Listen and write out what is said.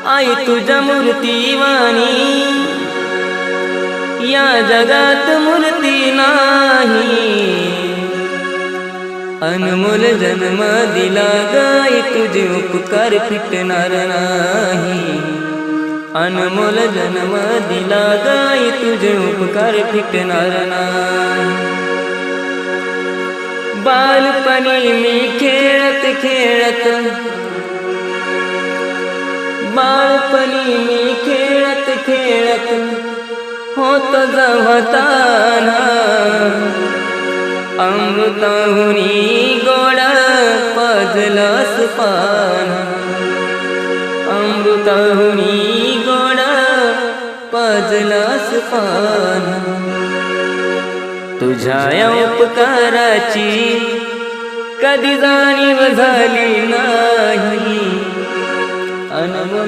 आई तुझ्या मूर्तीवाणी या जगात मूर्ती नाही। अनमोल जन्म दिला गाई तुझे उपकार फिटणार नाही। अनमोल जन्म दिला गाई तुझे उपकार फिटणार नाही। बालपणी मी खेळत खेळत बालपणी मी खेळत खेळत होत जवताना अमृताहुनी गोड पाजलंस पान। अमृताहुनी गोड पाजलंस पान। तुझ्या या उपकाराची कधी जाणीव झाली नाही। अनमोल